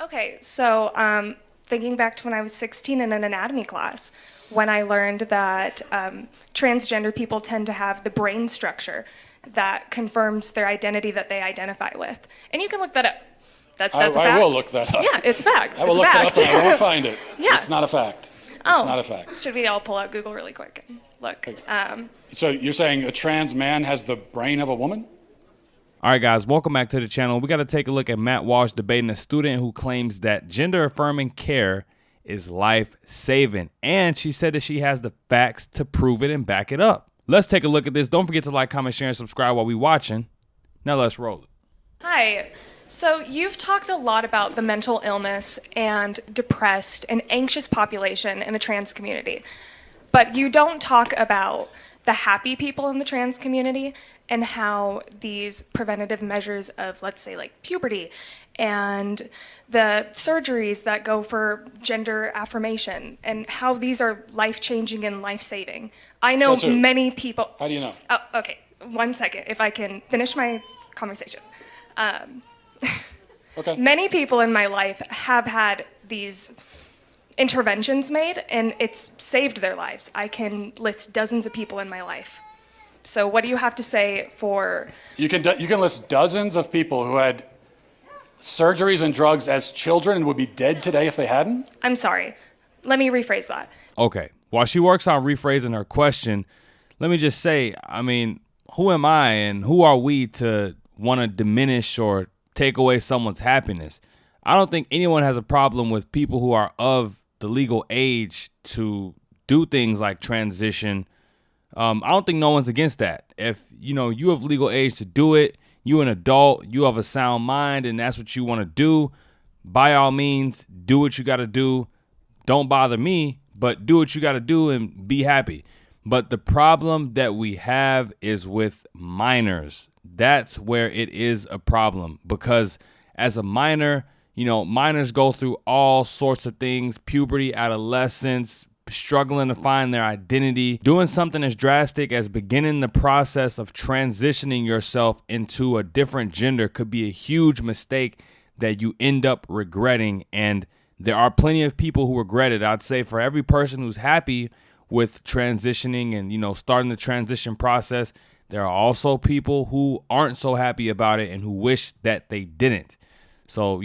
Okay, so thinking back to when I was 16 in an anatomy class, when I learned that transgender people tend to have the brain structure that confirms their identity that they identify with. And you can look that up. That's a fact. I will look that up. Yeah, it's a fact. I will look that up and I won't find it. Yeah. It's not a fact. Oh. It's not a fact. Should we all pull out Google really quick and look? So you're saying a trans man has the brain of a woman? All right, guys, welcome back to the channel. We got to take a look at Matt Walsh debating a student who claims that gender-affirming care is life-saving. And she said that she has the facts to prove it and back it up. Let's take a look at this. Don't forget to like, comment, share, and subscribe while we're watching. Now let's roll it. Hi. So you've talked a lot about the mental illness and depressed and anxious population in the trans community, but you don't talk about the happy people in the trans community and how these preventative measures of, let's say, like puberty and the surgeries that go for gender affirmation and how these are life-changing and life-saving. I know many people... How do you know? Oh, okay. 1 second, if I can finish my conversation. Okay. Many people in my life have had these interventions made, and it's saved their lives. I can list dozens of people in my life. So what do you have to say for... You can list dozens of people who had surgeries and drugs as children and would be dead today if they hadn't? I'm sorry. Let me rephrase that. Okay. While she works on rephrasing her question, let me just say, I mean, who am I and who are we to want to diminish or take away someone's happiness? I don't think anyone has a problem with people who are of the legal age to do things like transition. I don't think no one's against that. If you have legal age to do it, you're an adult, you have a sound mind, and that's what you want to do, by all means, do what you got to do. Don't bother me, but do what you got to do and be happy. But the problem that we have is with minors. That's where it is a problem, because as a minor, minors go through all sorts of things: puberty, adolescence, struggling to find their identity. Doing something as drastic as beginning the process of transitioning yourself into a different gender could be a huge mistake that you end up regretting. And there are plenty of people who regret it. I'd say for every person who's happy with transitioning and, starting the transition process, there are also people who aren't so happy about it and who wish that they didn't. So,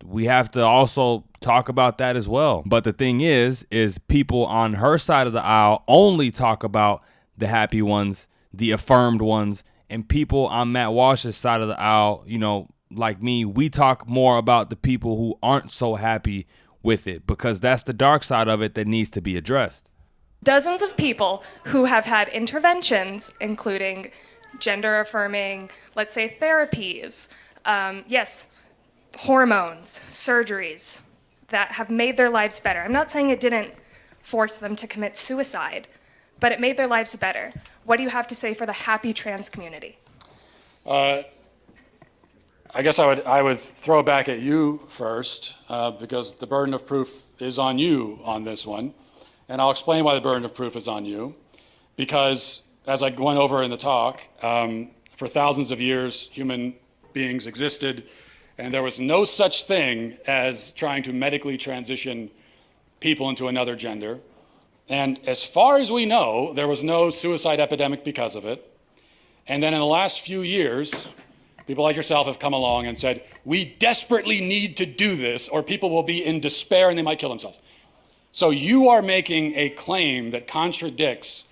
we have to also talk about that as well. But the thing is people on her side of the aisle only talk about the happy ones, the affirmed ones, and people on Matt Walsh's side of the aisle, like me, we talk more about the people who aren't so happy with it, because that's the dark side of it that needs to be addressed. Dozens of people who have had interventions, including gender affirming, let's say therapies, hormones, surgeries that have made their lives better. I'm not saying it didn't force them to commit suicide, but it made their lives better. What do you have to say for the happy trans community? I guess I would throw back at you first, because the burden of proof is on you on this one. And I'll explain why the burden of proof is on you. Because as I went over in the talk, for thousands of years, human beings existed, and there was no such thing as trying to medically transition people into another gender. And as far as we know, there was no suicide epidemic because of it. And then in the last few years, people like yourself have come along and said, we desperately need to do this, or people will be in despair and they might kill themselves. So you are making a claim that contradicts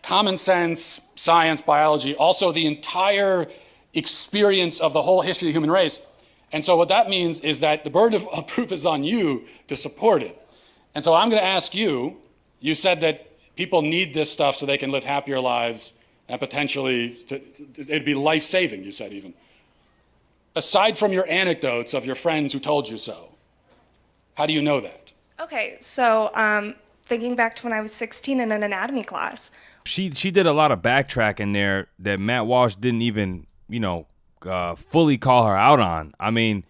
common sense, science, biology, also the entire experience of the whole history of the human race. And so what that means is that the burden of proof is on you to support it. And so I'm going to ask you, you said that people need this stuff so they can live happier lives and potentially it'd be life-saving, you said even. Aside from your anecdotes of your friends who told you so, how do you know that? Okay, so thinking back to when I was 16 in an anatomy class. She did a lot of backtracking there that Matt Walsh didn't even, fully call her out on. I mean,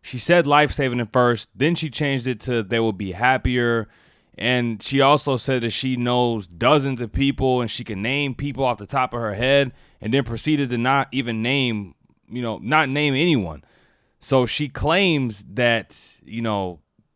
she said life-saving at first, then she changed it to they will be happier. And she also said that she knows dozens of people and she can name people off the top of her head, and then proceeded to not even name, not name anyone. So she claims that,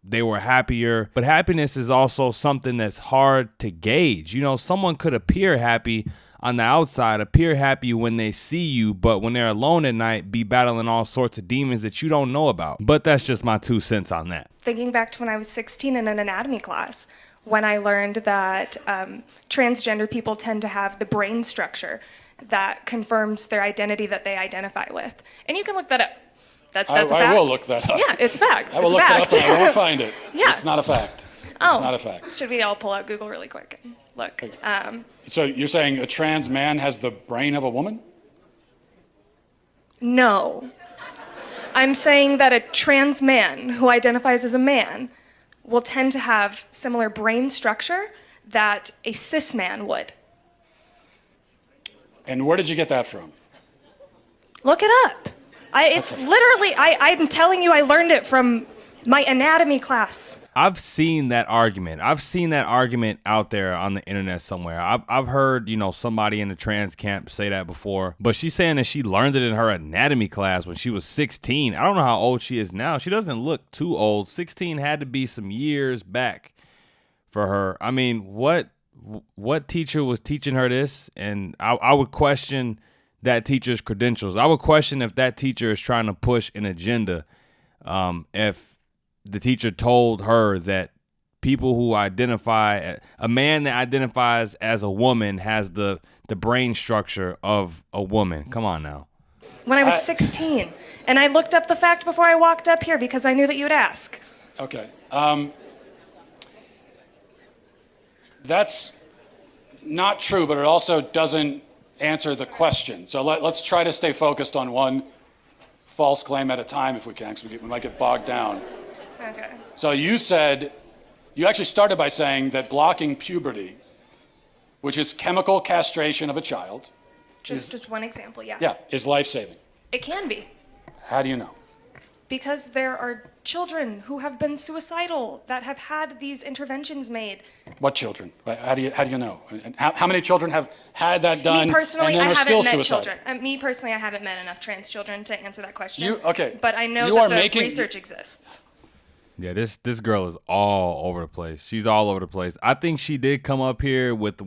they were happier, but happiness is also something that's hard to gauge. Someone could appear happy on the outside, appear happy when they see you, but when they're alone at night, be battling all sorts of demons that you don't know about. But that's just my 2 cents on that. Thinking back to when I was 16 in an anatomy class, when I learned that transgender people tend to have the brain structure that confirms their identity that they identify with. And you can look that up. That's a fact. I will look that up. Yeah, it's a fact. I will look it up and I won't find it. Yeah. It's not a fact. Oh. It's not a fact. Should we all pull out Google really quick and look? So you're saying a trans man has the brain of a woman? No. I'm saying that a trans man who identifies as a man will tend to have similar brain structure that a cis man would. And where did you get that from? Look it up. It's literally, I'm telling you, I learned it from my anatomy class. I've seen that argument. I've seen that argument out there on the internet somewhere. I've heard, somebody in the trans camp say that before, but she's saying that she learned it in her anatomy class when she was 16. I don't know how old she is now. She doesn't look too old. 16 had to be some years back for her. I mean, what teacher was teaching her this? And I would question that teacher's credentials. I would question if that teacher is trying to push an agenda. If the teacher told her that people who identify, a man that identifies as a woman has the brain structure of a woman. Come on now. When I was 16, and I looked up the fact before I walked up here because I knew that you would ask. Okay. That's not true, but it also doesn't answer the question. So let's try to stay focused on one false claim at a time if we can, because we might get bogged down. Okay. So you actually started by saying that blocking puberty, which is chemical castration of a child. Just one example, yeah. Yeah, is life-saving. It can be. How do you know? Because there are children who have been suicidal that have had these interventions made. What children? How do you know? And how many children have had that done Me personally, and then I are still haven't met suicidal? children. Me personally, I haven't met enough trans children to answer that question. Okay. But I know You that are the making- research exists. Yeah, this girl is all over the place. She's all over the place. I think she did come up here with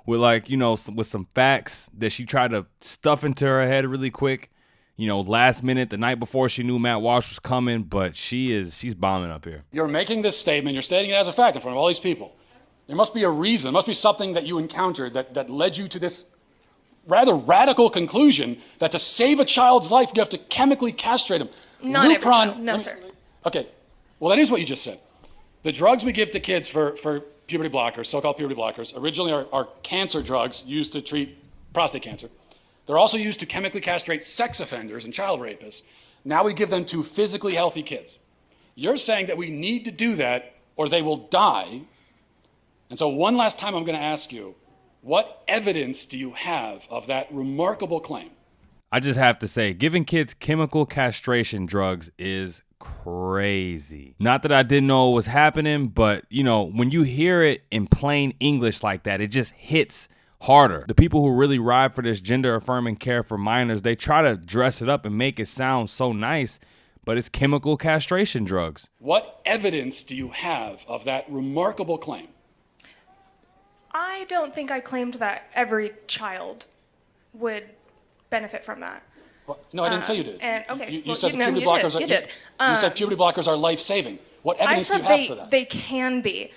like, with some facts that she tried to stuff into her head really quick. Last minute, the night before she knew Matt Walsh was coming, but she's bombing up here. You're making this statement, you're stating it as a fact in front of all these people. There must be a reason, there must be something that you encountered that led you to this rather radical conclusion that to save a child's life, you have to chemically castrate him. Not every child. No, sir. Okay, well, that is what you just said. The drugs we give to kids for puberty blockers, so-called puberty blockers, originally are cancer drugs used to treat prostate cancer. They're also used to chemically castrate sex offenders and child rapists. Now we give them to physically healthy kids. You're saying that we need to do that or they will die. And so one last time I'm going to ask you, what evidence do you have of that remarkable claim? I just have to say, giving kids chemical castration drugs is crazy. Not that I didn't know what was happening, but, when you hear it in plain English like that, it just hits harder. The people who really ride for this gender affirming care for minors, they try to dress it up and make it sound so nice, but it's chemical castration drugs. What evidence do you have of that remarkable claim? I don't think I claimed that every child would benefit from that. Well, no, I didn't say you did. You said no, puberty you blockers did. You did. You said puberty blockers are life-saving. What I evidence do you said have for that? they can be.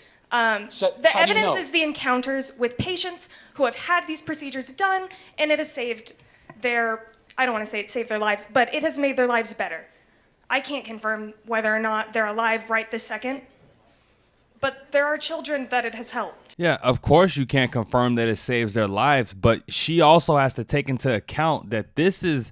So The how do you evidence know? is the encounters with patients who have had these procedures done, and it has saved I don't want to say it saved their lives, but it has made their lives better. I can't confirm whether or not they're alive right this second, but there are children that it has helped. Yeah, of course you can't confirm that it saves their lives, but she also has to take into account that this is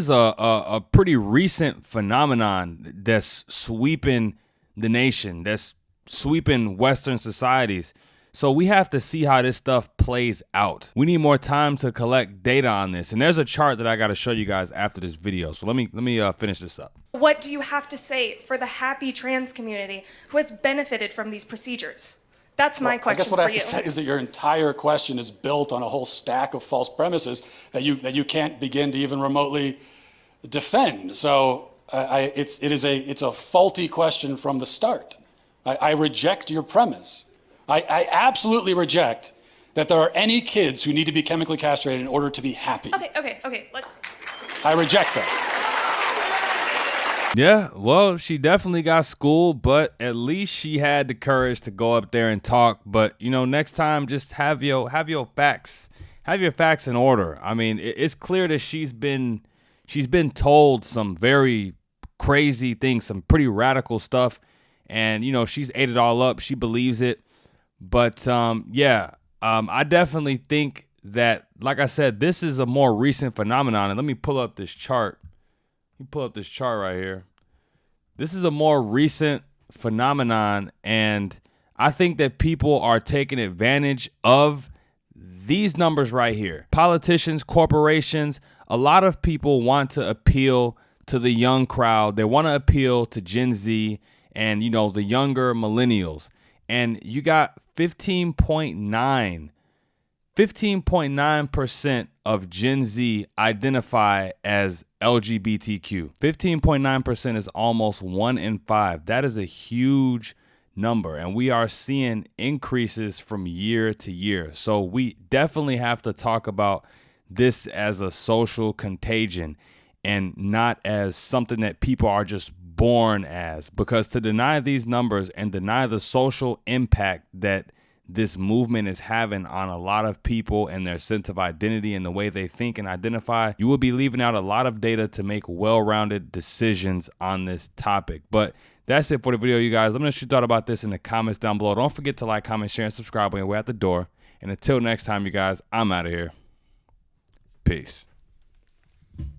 a pretty recent phenomenon that's sweeping the nation, that's sweeping Western societies. So we have to see how this stuff plays out. We need more time to collect data on this. And there's a chart that I got to show you guys after this video. So let me finish this up. What do you have to say for the happy trans community who has benefited from these procedures? That's my question I guess what I have for to you. say is that your entire question is built on a whole stack of false premises that you can't begin to even remotely defend. So it's a faulty question from the start. I reject your premise. I absolutely reject that there are any kids who need to be chemically castrated in order to be happy. Okay, let's. I reject that. Yeah, well, she definitely got schooled, but at least she had the courage to go up there and talk. But, you know, next time, just have your facts in order. I mean, it's clear that she's been told some very crazy things, some pretty radical stuff, and, you know, she's ate it all up. She believes it. But I definitely think that, like I said, this is a more recent phenomenon. And let me pull up this chart. Right here. This is a more recent phenomenon, and I think that people are taking advantage of these numbers right here. Politicians, corporations, a lot of people want to appeal to the young crowd. They want to appeal to Gen Z and, you know, the younger millennials. And you got 15.9% of Gen Z identify as LGBTQ. 15.9% is almost 1 in 5. That is a huge number, and we are seeing increases from year to year. So we definitely have to talk about this as a social contagion and not as something that people are just born as, because to deny these numbers and deny the social impact that this movement is having on a lot of people and their sense of identity and the way they think and identify, you will be leaving out a lot of data to make well-rounded decisions on this topic. But that's it for the video, you guys. Let me know what you thought about this in the comments down below. Don't forget to like, comment, share, and subscribe when you're at the door. And until next time, you guys, I'm out of here. Peace.